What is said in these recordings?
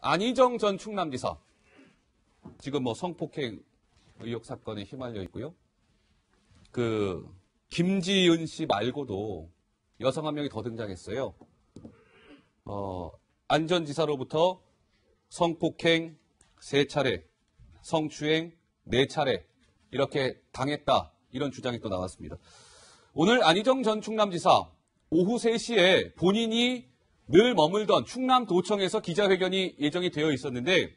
안희정 전 충남지사 지금 뭐 성폭행 의혹 사건에 휘말려 있고요. 그 김지은 씨 말고도 여성 한 명이 더 등장했어요. 안 전 지사로부터 성폭행 3차례, 성추행 4차례 이렇게 당했다. 이런 주장이 또 나왔습니다. 오늘 안희정 전 충남지사 오후 3시에 본인이 늘 머물던 충남도청에서 기자회견이 예정이 되어 있었는데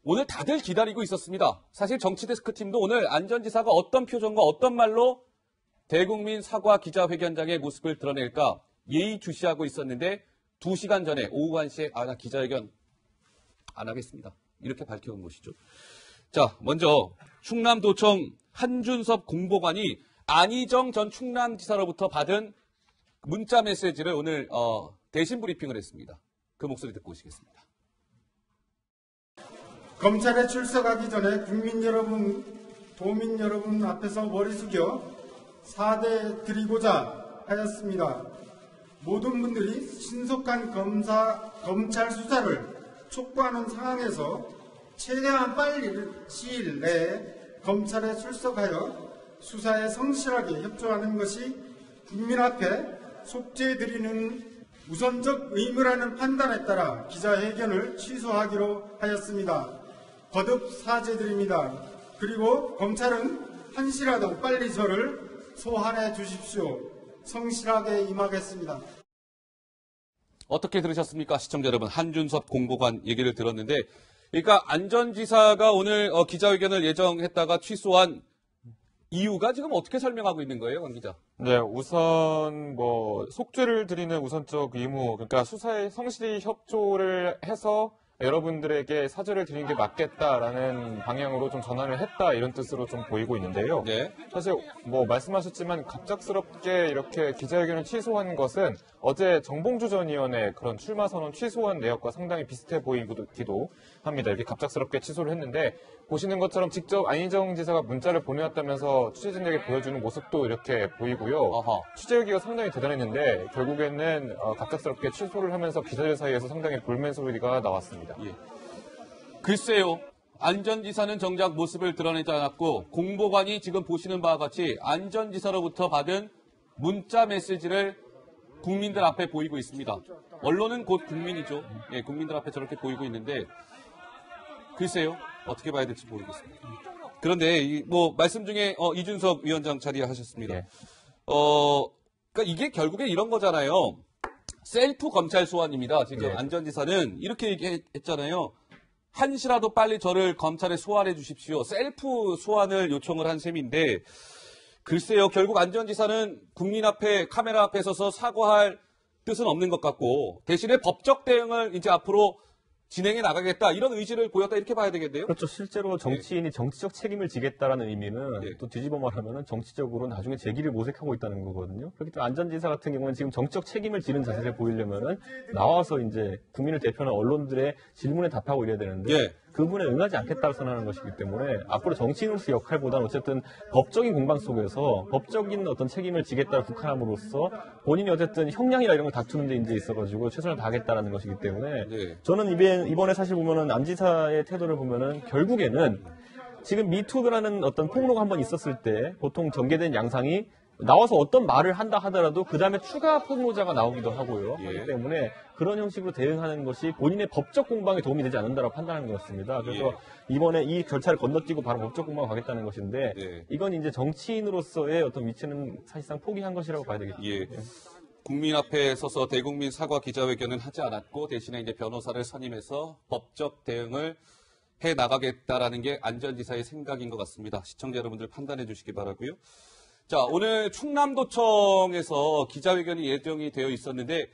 오늘 다들 기다리고 있었습니다. 사실 정치데스크팀도 오늘 안 전 지사가 어떤 표정과 어떤 말로 대국민 사과 기자회견장의 모습을 드러낼까 예의주시하고 있었는데 2시간 전에 오후 1시에 나 기자회견 안 하겠습니다. 이렇게 밝혀온 것이죠. 자, 먼저 충남도청 한준섭 공보관이 안희정 전 충남지사로부터 받은 문자 메시지를 오늘 대신 브리핑을 했습니다. 그 목소리 듣고 오시겠습니다. 검찰에 출석하기 전에 국민 여러분, 도민 여러분 앞에서 머리 숙여 사죄 드리고자 하였습니다. 모든 분들이 신속한 검찰 수사를 촉구하는 상황에서 최대한 빨리 시일 내에 검찰에 출석하여 수사에 성실하게 협조하는 것이 국민 앞에 속죄드리는 우선적 의무라는 판단에 따라 기자회견을 취소하기로 하였습니다. 거듭 사죄드립니다. 그리고 검찰은 한시라도 빨리 저를 소환해 주십시오. 성실하게 임하겠습니다. 어떻게 들으셨습니까? 시청자 여러분, 한준섭 공보관 얘기를 들었는데 그러니까 안 전 지사가 오늘 기자회견을 예정했다가 취소한 이유가 지금 어떻게 설명하고 있는 거예요, 강 기자? 네, 우선 속죄를 드리는 우선적 의무, 그러니까 수사에 성실히 협조를 해서 여러분들에게 사죄를 드리는 게 맞겠다라는 방향으로 좀 전환을 했다 이런 뜻으로 좀 보이고 있는데요. 네. 사실 말씀하셨지만 갑작스럽게 이렇게 기자회견을 취소한 것은 어제 정봉주 전 의원의 그런 출마 선언 취소한 내역과 상당히 비슷해 보이기도 합니다. 이렇게 갑작스럽게 취소를 했는데 보시는 것처럼 직접 안희정 지사가 문자를 보내왔다면서 취재진에게 보여주는 모습도 이렇게 보이고요. 아하. 취재하기가 상당히 대단했는데 결국에는 갑작스럽게 취소를 하면서 기자들 사이에서 상당히 볼멘 소리가 나왔습니다. 예. 글쎄요. 안 전 지사는 정작 모습을 드러내지 않았고 공보관이 지금 보시는 바와 같이 안 전 지사로부터 받은 문자 메시지를 국민들 앞에 보이고 있습니다. 언론은 곧 국민이죠. 예, 국민들 앞에 저렇게 보이고 있는데 글쎄요. 어떻게 봐야 될지 모르겠습니다. 그런데 말씀 중에 이준석 위원장 자리하셨습니다. 네. 그러니까 이게 결국에 이런 거잖아요. 셀프 검찰 소환입니다. 지금 네. 안 전 지사는 이렇게 얘기했잖아요. 한시라도 빨리 저를 검찰에 소환해 주십시오. 셀프 소환을 요청을 한 셈인데 글쎄요. 결국 안 전 지사는 국민 앞에 카메라 앞에 서서 사과할 뜻은 없는 것 같고 대신에 법적 대응을 이제 앞으로 진행해 나가겠다 이런 의지를 보였다 이렇게 봐야 되겠네요. 그렇죠. 실제로 정치인이 정치적 책임을 지겠다라는 의미는 네. 또 뒤집어 말하면 정치적으로 나중에 재기를 모색하고 있다는 거거든요. 그렇기 때문에 안 전 지사 같은 경우는 지금 정치적 책임을 지는 자세를 보이려면은 나와서 이제 국민을 대표하는 언론들의 질문에 답하고 이래야 되는데 예. 그분에 응하지 않겠다고 선언하는 것이기 때문에 앞으로 정치인으로서 역할보다는 어쨌든 법적인 공방 속에서 법적인 어떤 책임을 지겠다고 국한함으로써 본인이 어쨌든 형량이나 이런 걸 다투는 데 이제 있어가지고 최선을 다하겠다라는 것이기 때문에 네. 저는 이번에 사실 보면은 안 지사의 태도를 보면은 결국에는 지금 미투라는 어떤 폭로가 한번 있었을 때 보통 전개된 양상이 나와서 어떤 말을 한다 하더라도 그 다음에 추가 폭로자가 나오기도 하고요. 예. 그렇기 때문에 그런 형식으로 대응하는 것이 본인의 법적 공방에 도움이 되지 않는다라고 판단하는 것입니다. 그래서 예. 이번에 이 절차를 건너뛰고 바로 법적 공방을 가겠다는 것인데 네. 이건 이제 정치인으로서의 어떤 위치는 사실상 포기한 것이라고 봐야 되겠죠. 예. 국민 앞에 서서 대국민 사과 기자회견은 하지 않았고 대신에 이제 변호사를 선임해서 법적 대응을 해 나가겠다라는 게 안 전 지사의 생각인 것 같습니다. 시청자 여러분들 판단해 주시기 바라고요. 자, 오늘 충남도청에서 기자회견이 예정이 되어 있었는데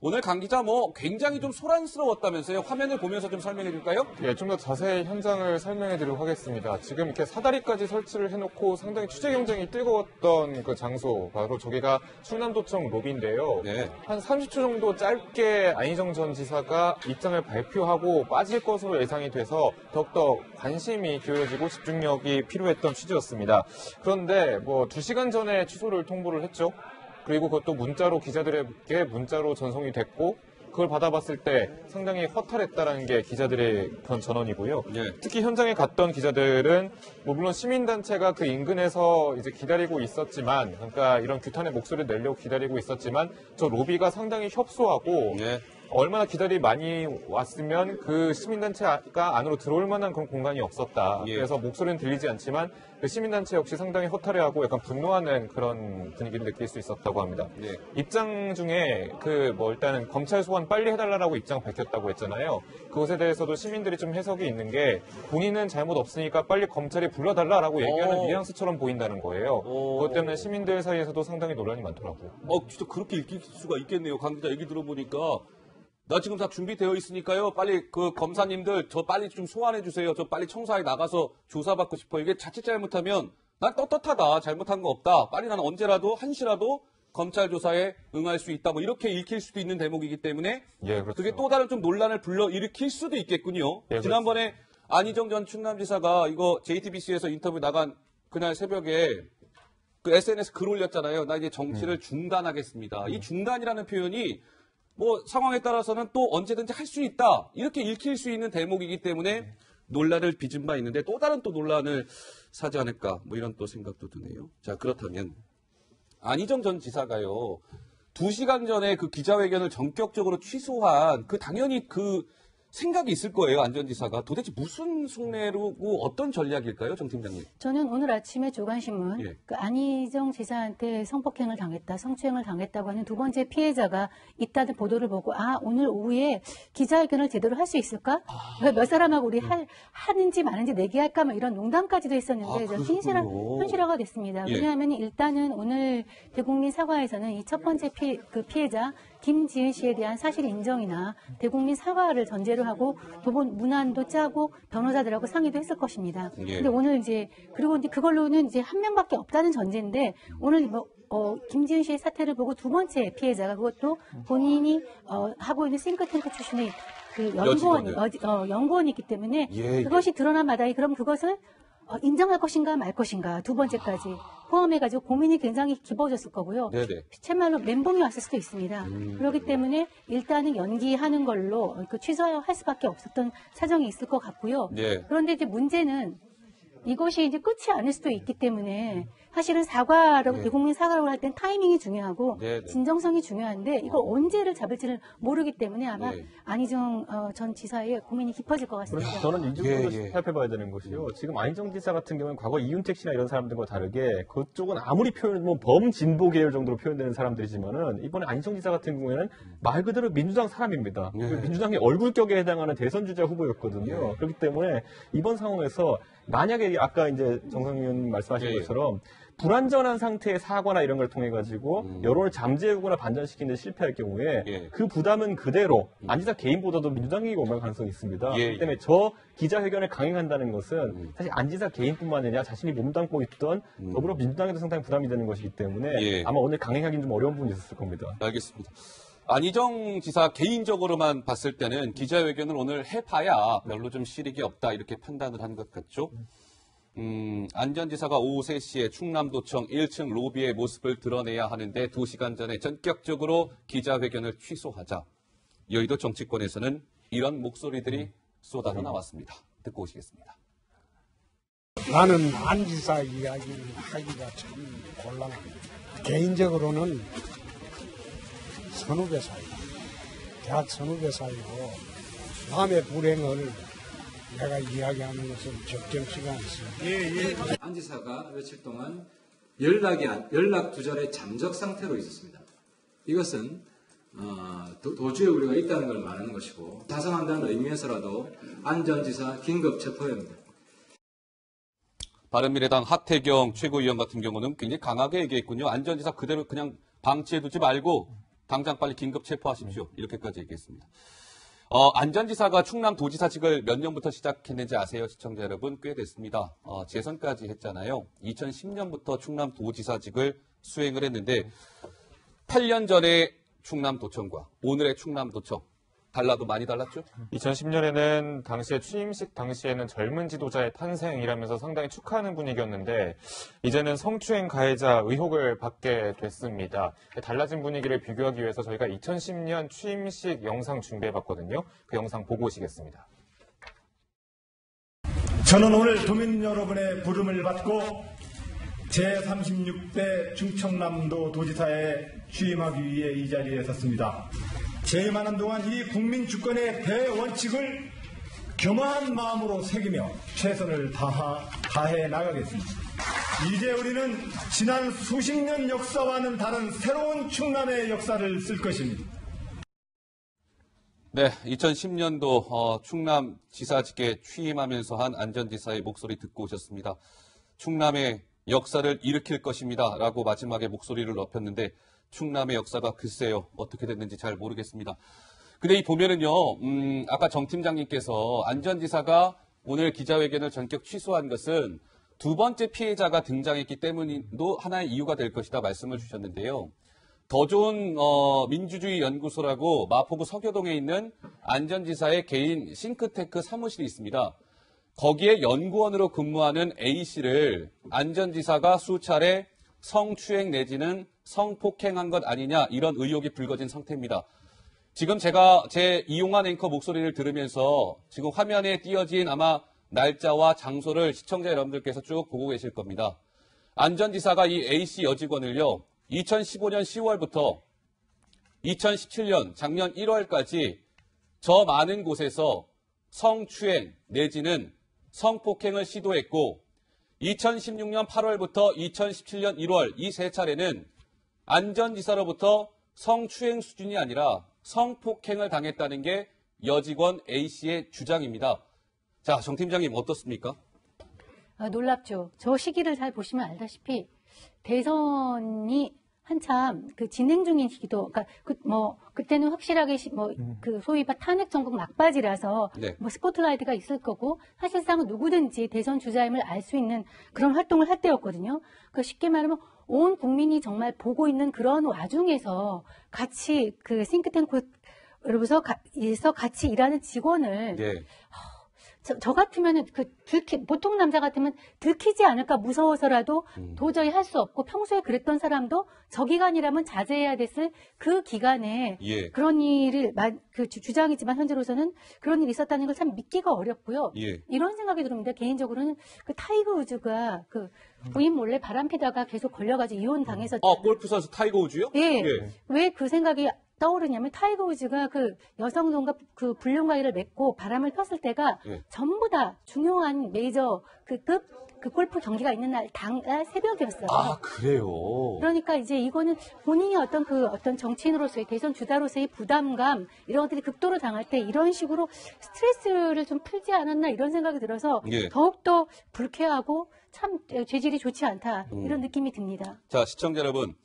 오늘 강 기자 굉장히 좀 소란스러웠다면서요. 화면을 보면서 좀 설명해 줄까요? 예, 좀 더 자세히 현장을 설명해 드리도록 하겠습니다. 지금 이렇게 사다리까지 설치를 해놓고 상당히 취재 경쟁이 뜨거웠던 그 장소, 바로 저기가 충남도청 로비인데요. 네. 한 30초 정도 짧게 안희정 전 지사가 입장을 발표하고 빠질 것으로 예상이 돼서 더욱더 관심이 기울어지고 집중력이 필요했던 취지였습니다. 그런데 2시간 전에 취소를 통보를 했죠. 그리고 그것도 문자로 기자들에게 문자로 전송이 됐고 그걸 받아봤을 때 상당히 허탈했다라는 게 기자들의 그런 전언이고요. 예. 특히 현장에 갔던 기자들은 뭐 물론 시민단체가 그 인근에서 이제 기다리고 있었지만, 그러니까 이런 규탄의 목소리를 내려고 기다리고 있었지만 저 로비가 상당히 협소하고 예. 얼마나 기다리 많이 왔으면 그 시민단체가 안으로 들어올 만한 그런 공간이 없었다. 예. 그래서 목소리는 들리지 않지만 그 시민단체 역시 상당히 허탈해하고 약간 분노하는 그런 분위기를 느낄 수 있었다고 합니다. 예. 입장 중에 그 뭐 일단은 검찰 소환 빨리 해달라고 입장 밝혔다고 했잖아요. 그것에 대해서도 시민들이 좀 해석이 있는 게 본인은 잘못 없으니까 빨리 검찰이 불러달라라고 얘기하는 뉘앙스처럼 보인다는 거예요. 그것 때문에 시민들 사이에서도 상당히 논란이 많더라고요. 진짜 그렇게 읽힐 수가 있겠네요. 강 기자 얘기 들어보니까. 나 지금 다 준비되어 있으니까요. 빨리 그 검사님들 저 빨리 좀 소환해 주세요. 저 빨리 청사에 나가서 조사받고 싶어요. 이게 자칫 잘못하면 난 떳떳하다. 잘못한 거 없다. 빨리 나는 언제라도 한시라도 검찰 조사에 응할 수 있다. 뭐 이렇게 읽힐 수도 있는 대목이기 때문에 예, 그렇죠. 그게 또 다른 좀 논란을 불러 일으킬 수도 있겠군요. 예, 지난번에 안희정 전 충남지사가 이거 JTBC에서 인터뷰 나간 그날 새벽에 그 SNS 글 올렸잖아요. 나 이제 정치를 중단하겠습니다. 이 중단이라는 표현이 뭐 상황에 따라서는 또 언제든지 할 수 있다. 이렇게 읽힐 수 있는 대목이기 때문에 논란을 빚은 바 있는데 또 다른 또 논란을 사지 않을까. 뭐 이런 또 생각도 드네요. 자, 그렇다면 안희정 전 지사가요. 2시간 전에 그 기자회견을 전격적으로 취소한 당연히 그 생각이 있을 거예요. 안 전 지사가. 도대체 무슨 속내로고 어떤 전략일까요, 정 팀장님? 저는 오늘 아침에 조간신문 예. 그 안희정 지사한테 성폭행을 당했다, 성추행을 당했다고 하는 두 번째 피해자가 있다는 보도를 보고 오늘 오후에 기자회견을 제대로 할 수 있을까? 왜 몇 사람하고 우리 하는지 마는지 내기할까? 뭐 이런 농담까지도 했었는데 그러셨군요. 현실화가 됐습니다. 예. 왜냐하면 일단은 오늘 대국민 사과에서는 이 첫 번째 피해자 김지은 씨에 대한 사실 인정이나 대국민 사과를 전제로 하고 도본 문안도 짜고 변호사들하고 상의도 했을 것입니다. 예. 근데 오늘 그리고 이제 그걸로는 이제 한 명밖에 없다는 전제인데 오늘 김지은 씨의 사태를 보고 두 번째 피해자가 그것도 본인이 하고 있는 싱크탱크 출신의 그 연구원이 있기 때문에 예. 그것이 드러난 마당에 그럼 그것을 인정할 것인가 말 것인가 두 번째까지 포함해가지고 고민이 굉장히 깊어졌을 거고요. 네네. 참말로 멘붕이 왔을 수도 있습니다. 그렇기 때문에 일단은 연기하는 걸로 취소할 수밖에 없었던 사정이 있을 것 같고요. 네. 그런데 이제 문제는 이것이 이제 끝이 아닐 수도 있기 때문에 사실은 사과라고 네. 대국민 사과라고 할 땐 타이밍이 중요하고 네. 진정성이 중요한데 이걸 언제를 잡을지는 모르기 때문에 아마 네. 안희정 전 지사의 고민이 깊어질 것 같습니다. 저는 이 정도로 예. 살펴봐야 되는 것이요. 지금 안희정 지사 같은 경우는 과거 이윤택 씨나 이런 사람들과 다르게 그쪽은 아무리 범진보 계열 정도로 표현되는 사람들이지만은 이번에 안희정 지사 같은 경우에는 말 그대로 민주당 사람입니다. 예. 민주당의 얼굴격에 해당하는 대선 주자 후보였거든요. 그렇기 때문에 이번 상황에서 만약에 아까 이제 정상위원 말씀하신 예. 것처럼 불완전한 상태의 사과나 이런 걸 통해 가지고 여론을 잠재우거나 반전시키는 데 실패할 경우에 예. 그 부담은 그대로 안 지사 개인보다도 민주당에게 오갈 가능성이 있습니다. 예. 그렇기 때문에 저 기자회견을 강행한다는 것은 사실 안 지사 개인뿐만 아니라 자신이 몸담고 있던 더불어 민주당에도 상당히 부담이 되는 것이기 때문에 예. 아마 오늘 강행하기는 좀 어려운 부분이 있었을 겁니다. 알겠습니다. 안희정 지사 개인적으로만 봤을 때는 기자회견을 오늘 해봐야 별로 좀 실익이 없다 이렇게 판단을 한 것 같죠. 안 전 지사가 오후 3시에 충남도청 1층 로비의 모습을 드러내야 하는데 2시간 전에 전격적으로 기자회견을 취소하자. 여의도 정치권에서는 이런 목소리들이 쏟아져 나왔습니다. 듣고 오시겠습니다. 나는 안 지사 이야기를 하기가 참 곤란합니다. 개인적으로는 선후배 사이고, 대학 선후배 사이고, 남의 불행을 내가 이야기하는 것은 적정치가 않습니다. 안 지사가 며칠 동안 연락 두절의 잠적 상태로 있었습니다. 이것은 도주에 우려가 있다는 걸 말하는 것이고 자성한다는 의미에서라도 안 전 지사 긴급 체포해야 합니다. 바른미래당 하태경 최고위원 같은 경우는 굉장히 강하게 얘기했군요. 안 전 지사 그대로 그냥 방치해두지 말고 당장 빨리 긴급 체포하십시오. 이렇게까지 얘기했습니다. 안 전 지사가 충남도지사직을 몇 년부터 시작했는지 아세요? 시청자 여러분 꽤 됐습니다. 재선까지 했잖아요. 2010년부터 충남도지사직을 수행을 했는데 8년 전에 충남도청과 오늘의 충남도청 달라도 많이 달랐죠? 2010년에는 당시에 취임식 당시에는 젊은 지도자의 탄생이라면서 상당히 축하하는 분위기였는데 이제는 성추행 가해자 의혹을 받게 됐습니다. 달라진 분위기를 비교하기 위해서 저희가 2010년 취임식 영상 준비해봤거든요. 그 영상 보고 오시겠습니다. 저는 오늘 도민 여러분의 부름을 받고 제36대 충청남도 도지사에 취임하기 위해 이 자리에 섰습니다. 재임하는 동안 이 국민 주권의 대원칙을 겸허한 마음으로 새기며 최선을 다해 나가겠습니다. 이제 우리는 지난 수십 년 역사와는 다른 새로운 충남의 역사를 쓸 것입니다. 네, 2010년도 충남지사직에 취임하면서 한 안전지사의 목소리 듣고 오셨습니다. 충남의 역사를 일으킬 것입니다 라고 마지막에 목소리를 높였는데 충남의 역사가 글쎄요 어떻게 됐는지 잘 모르겠습니다. 근데 이 보면은요 아까 정 팀장님께서 안전지사가 오늘 기자회견을 전격 취소한 것은 두 번째 피해자가 등장했기 때문도 하나의 이유가 될 것이다 말씀을 주셨는데요. 더 좋은 민주주의 연구소라고 마포구 서교동에 있는 안전지사의 개인 싱크탱크 사무실이 있습니다. 거기에 연구원으로 근무하는 A씨를 안전지사가 수차례 성추행 내지는 성폭행한 것 아니냐 이런 의혹이 불거진 상태입니다. 지금 제가 제 이용한 앵커 목소리를 들으면서 지금 화면에 띄어진 아마 날짜와 장소를 시청자 여러분들께서 쭉 보고 계실 겁니다. 안전지사가 이 A씨 여직원을요 2015년 10월부터 2017년 작년 1월까지 저 많은 곳에서 성추행 내지는 성폭행을 시도했고 2016년 8월부터 2017년 1월 이 세 차례는 안전지사로부터 성추행 수준이 아니라 성폭행을 당했다는 게 여직원 A씨의 주장입니다. 자, 정 팀장님 어떻습니까? 놀랍죠. 저 시기를 잘 보시면 알다시피 대선이 한참 그 진행 중인 시기도, 그러니까 그때는 확실하게 그 소위 탄핵 정국 막바지라서 네. 스포트라이트가 있을 거고 사실상 누구든지 대선 주자임을 알 수 있는 그런 활동을 할 때였거든요. 그 쉽게 말하면 온 국민이 정말 보고 있는 그런 와중에서 같이 그 싱크탱크로서 같이 일하는 직원을 예. 저 같으면은 보통 남자 같으면 들키지 않을까 무서워서라도 도저히 할 수 없고 평소에 그랬던 사람도 저 기간이라면 자제해야 됐을 그 기간에 예. 그런 일을 주장이지만 현재로서는 그런 일이 있었다는 걸 참 믿기가 어렵고요. 예. 이런 생각이 듭니다. 개인적으로는 그 타이거 우즈가 그 부인 몰래 바람 피다가 계속 걸려가지고 이혼 당했었죠. 골프 선수 타이거 우즈요? 예. 예. 왜 그 생각이 떠오르냐면 타이거 우즈가 그 여성동과 그 불륜관계를 맺고 바람을 폈을 때가 예. 전부 다 중요한 메이저 급 골프 경기가 있는 날 당날 새벽이었어요. 아, 그래요? 그러니까 이제 이거는 본인이 어떤 정치인으로서의 대선 주자로서의 부담감 이런 것들이 극도로 당할 때 이런 식으로 스트레스를 좀 풀지 않았나 이런 생각이 들어서 예. 더욱더 불쾌하고 참 죄질이 좋지 않다 이런 느낌이 듭니다. 자, 시청자 여러분,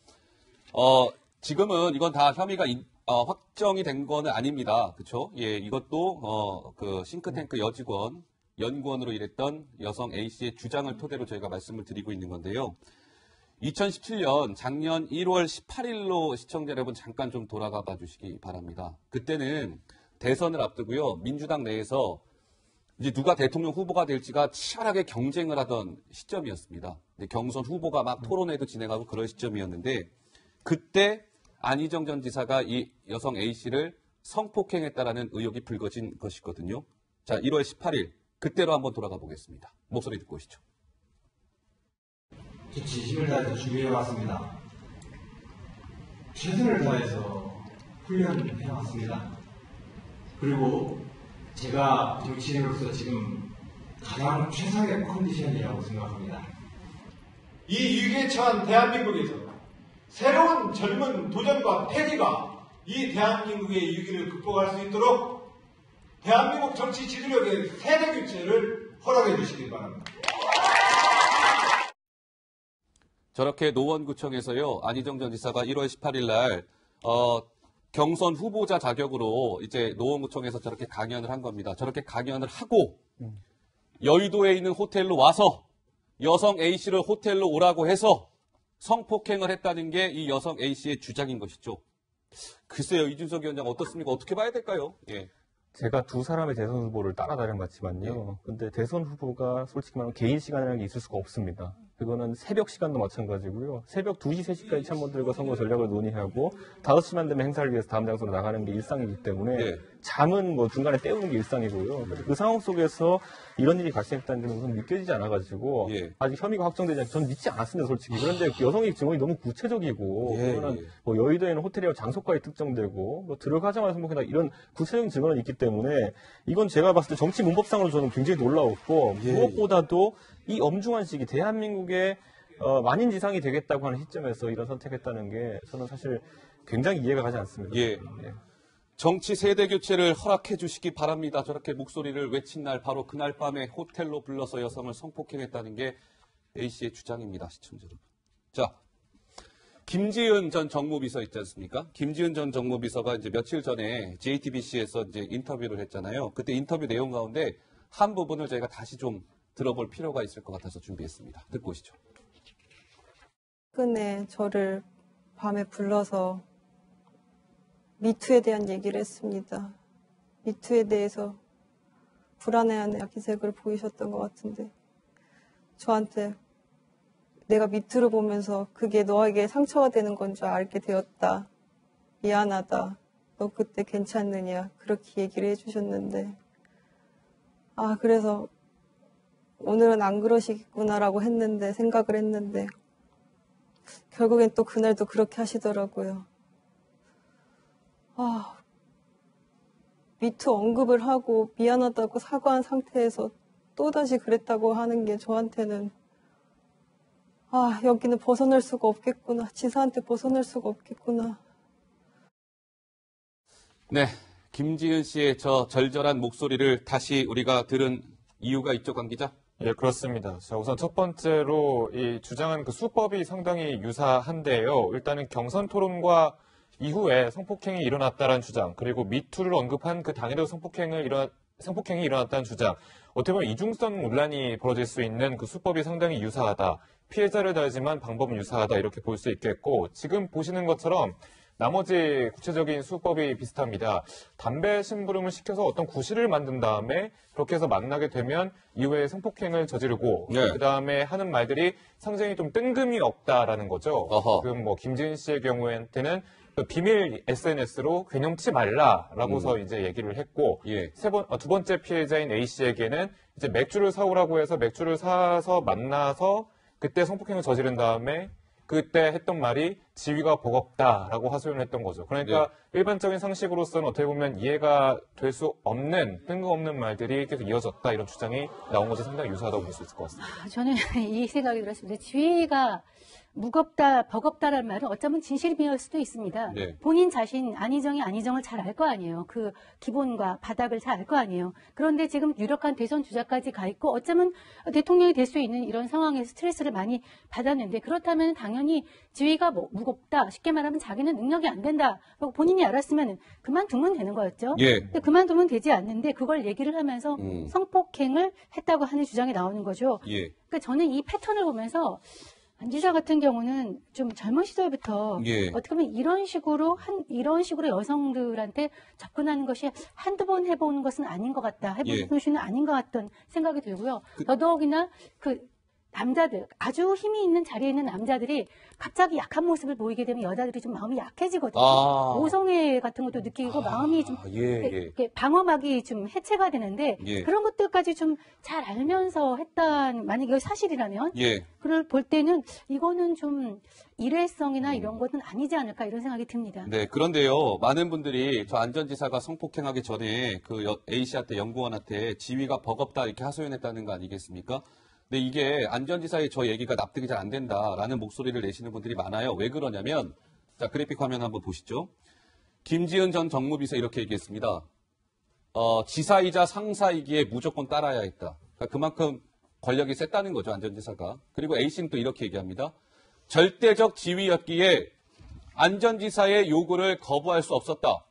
지금은 이건 다 혐의가 확정이 된 거는 아닙니다. 그렇죠? 예, 이것도 그 싱크탱크 여직원 연구원으로 일했던 여성 A씨의 주장을 토대로 저희가 말씀을 드리고 있는 건데요. 2017년 작년 1월 18일로 시청자 여러분 잠깐 좀 돌아가 봐 주시기 바랍니다. 그때는 대선을 앞두고요. 민주당 내에서 이제 누가 대통령 후보가 될지가 치열하게 경쟁을 하던 시점이었습니다. 경선 후보가 막 토론회도 진행하고 그런 시점이었는데 그때 안희정 전 지사가 이 여성 A씨를 성폭행했다라는 의혹이 불거진 것이거든요. 자, 1월 18일 그때로 한번 돌아가 보겠습니다. 목소리 듣고 오시죠. 진심을 다해서 준비해왔습니다. 최선을 다해서 훈련해왔습니다. 그리고 제가 정치인으로서 지금 가장 최상의 컨디션이라고 생각합니다. 이 위기에 처한 대한민국에서 새로운 젊은 도전과 패기가 이 대한민국의 위기를 극복할 수 있도록 대한민국 정치 지도력의 세대 교체를 허락해 주시기 바랍니다. 저렇게 노원구청에서요, 안희정 전 지사가 1월 18일 날, 경선 후보자 자격으로 이제 노원구청에서 저렇게 강연을 한 겁니다. 저렇게 강연을 하고, 여의도에 있는 호텔로 와서 여성 A씨를 호텔로 오라고 해서 성폭행을 했다는 게 이 여성 A씨의 주장인 것이죠. 글쎄요, 이준석 위원장 어떻습니까? 어떻게 봐야 될까요? 예. 제가 두 사람의 대선 후보를 따라다녀 봤지만요. 예. 근데 대선 후보가 솔직히 말하면 개인 시간이라는 게 있을 수가 없습니다. 그거는 새벽 시간도 마찬가지고요. 새벽 2시, 3시까지 참모들과 선거 전략을 논의하고 5시만 되면 행사를 위해서 다음 장소로 나가는 게 일상이기 때문에 예. 잠은 뭐 중간에 때우는 게 일상이고요. 그 상황 속에서 이런 일이 발생했다는 게 우선 믿겨지지 않아가지고 예. 아직 혐의가 확정되지 않고 저는 믿지 않았습니다, 솔직히. 그런데 여성의 증언이 너무 구체적이고 예, 그거는 예. 뭐 여의도에는 호텔이랑 장소까지 특정되고 뭐 들어가자마자 성폭행이다 이런 구체적인 증언이 있기 때문에 이건 제가 봤을 때 정치 문법상으로 저는 굉장히 놀라웠고 예, 무엇보다도 이 엄중한 시기 대한민국의 만인지상이 되겠다고 하는 시점에서 이런 선택했다는 게 저는 사실 굉장히 이해가 가지 않습니다. 예. 정치 세대 교체를 허락해 주시기 바랍니다. 저렇게 목소리를 외친 날 바로 그날 밤에 호텔로 불러서 여성을 성폭행했다는 게 A씨의 주장입니다. 시청자 여러분. 자, 김지은 전 정무비서 있지 않습니까? 김지은 전 정무비서가 이제 며칠 전에 JTBC에서 이제 인터뷰를 했잖아요. 그때 인터뷰 내용 가운데 한 부분을 저희가 다시 좀 들어볼 필요가 있을 것 같아서 준비했습니다. 듣고 오시죠. 최근에 저를 밤에 불러서 미투에 대한 얘기를 했습니다. 미투에 대해서 불안해하는 기색을 보이셨던 것 같은데 저한테 내가 미투를 보면서 그게 너에게 상처가 되는 건 줄 알게 되었다. 미안하다. 너 그때 괜찮느냐. 그렇게 얘기를 해주셨는데 그래서 오늘은 안 그러시겠구나라고 생각을 했는데 결국엔 또 그날도 그렇게 하시더라고요. 미투 언급을 하고 미안하다고 사과한 상태에서 또다시 그랬다고 하는 게 저한테는 여기는 벗어날 수가 없겠구나. 지사한테 벗어날 수가 없겠구나. 네, 김지은 씨의 저 절절한 목소리를 다시 우리가 들은 이유가 있죠, 강 기자? 예, 그렇습니다. 자, 우선 첫 번째로 이 주장한 그 수법이 상당히 유사한데요. 일단은 경선 토론과 이후에 성폭행이 일어났다는 주장, 그리고 미투를 언급한 그 당일에도 성폭행이 일어났다는 주장, 어떻게 보면 이중성 논란이 벌어질 수 있는 그 수법이 상당히 유사하다. 피해자를 달지만 방법은 유사하다. 이렇게 볼 수 있겠고, 지금 보시는 것처럼 나머지 구체적인 수법이 비슷합니다. 담배 심부름을 시켜서 어떤 구실을 만든 다음에 그렇게 해서 만나게 되면 이후에 성폭행을 저지르고 네. 그 다음에 하는 말들이 상당히 좀 뜬금이 없다라는 거죠. 어허. 지금 뭐 김지은 씨의 경우에는 그 비밀 SNS로 괴념치 말라라고서 이제 얘기를 했고 예. 두 번째 피해자인 A 씨에게는 이제 맥주를 사오라고 해서 맥주를 사서 만나서 그때 성폭행을 저지른 다음에 그때 했던 말이 지위가 버겁다라고 하소연을 했던 거죠. 그러니까 일반적인 상식으로서는 어떻게 보면 이해가 될 수 없는 뜬금없는 말들이 계속 이어졌다 이런 주장이 나온 것이 상당히 유사하다고 볼 수 있을 것 같습니다. 저는 이 생각이 들었습니다. 지위가 무겁다, 버겁다라는 말은 어쩌면 진실미일 수도 있습니다. 네. 본인 자신 안희정을 잘 알 거 아니에요. 그 기본과 바닥을 잘 알 거 아니에요. 그런데 지금 유력한 대선 주자까지 가 있고 어쩌면 대통령이 될 수 있는 이런 상황에서 스트레스를 많이 받았는데 그렇다면 당연히 지위가 무겁다. 쉽게 말하면 자기는 능력이 안 된다. 본인이 알았으면 그만두면 되는 거였죠. 예. 근데 그만두면 되지 않는데 그걸 얘기를 하면서 성폭행을 했다고 하는 주장이 나오는 거죠. 예. 그러니까 저는 이 패턴을 보면서 안 지사 같은 경우는 좀 젊은 시절부터 예. 어떻게 보면 이런 식으로 여성들한테 접근하는 것이 한두 번 해보는 것은 아닌 것 같다. 해보는 것은 아닌 것 같던 생각이 들고요. 더더욱이나 남자들, 아주 힘이 있는 자리에 있는 남자들이 갑자기 약한 모습을 보이게 되면 여자들이 좀 마음이 약해지거든요. 모성애 같은 것도 느끼고 마음이 좀 이렇게 방어막이 좀 해체가 되는데 그런 것들까지 좀 잘 알면서 만약에 이게 사실이라면 그걸 볼 때는 이거는 좀 일회성이나 이런 것은 아니지 않을까 이런 생각이 듭니다. 네, 그런데요, 많은 분들이 저 안전지사가 성폭행하기 전에 그 A씨한테 연구원한테 지위가 버겁다 이렇게 하소연했다는 거 아니겠습니까? 근데 이게 안전지사의 저 얘기가 납득이 잘 안 된다라는 목소리를 내시는 분들이 많아요. 왜 그러냐면, 자, 그래픽 화면 한번 보시죠. 김지은 전 정무비서 이렇게 얘기했습니다. 지사이자 상사이기에 무조건 따라야 했다. 그러니까 그만큼 권력이 셌다는 거죠, 안전지사가. 그리고 A씨는 또 이렇게 얘기합니다. 절대적 지위였기에 안전지사의 요구를 거부할 수 없었다.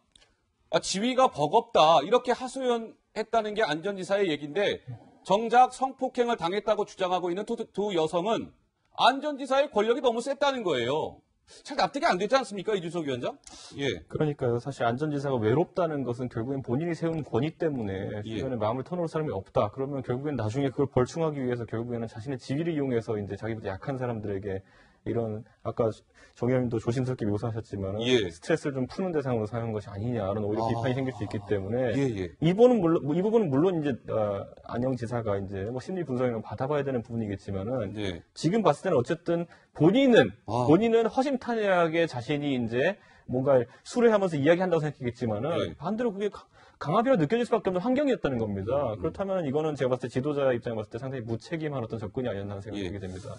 지위가 버겁다. 이렇게 하소연했다는 게 안전지사의 얘기인데, 정작 성폭행을 당했다고 주장하고 있는 두 여성은 안전지사의 권력이 너무 셌다는 거예요. 잘 납득이 안 되지 않습니까, 이준석 위원장? 예. 그러니까요. 사실 안전지사가 외롭다는 것은 결국엔 본인이 세운 권위 때문에 주변에 마음을 터놓을 사람이 없다. 그러면 결국엔 나중에 그걸 벌충하기 위해서 결국에는 자신의 지위를 이용해서 이제 자기보다 약한 사람들에게 이런 아까 정 의원님도 조심스럽게 묘사하셨지만 예. 스트레스를 좀 푸는 대상으로 사용한 것이 아니냐는 오히려 비판이 생길 수 있기 때문에 예. 이 부분은 물론 이제 안영 지사가 이제 뭐 심리 분석을 받아봐야 되는 부분이겠지만은 예. 지금 봤을 때는 어쨌든 본인은 허심탄회하게 자신이 이제 뭔가 수레하면서 이야기한다고 생각했겠지만은 예. 반대로 그게 강압이라 느껴질 수밖에 없는 환경이었다는 겁니다. 그렇다면 이거는 제가 봤을 때 지도자 입장에 봤을 때 상당히 무책임한 어떤 접근이 아니었나 생각이 들게 됩니다.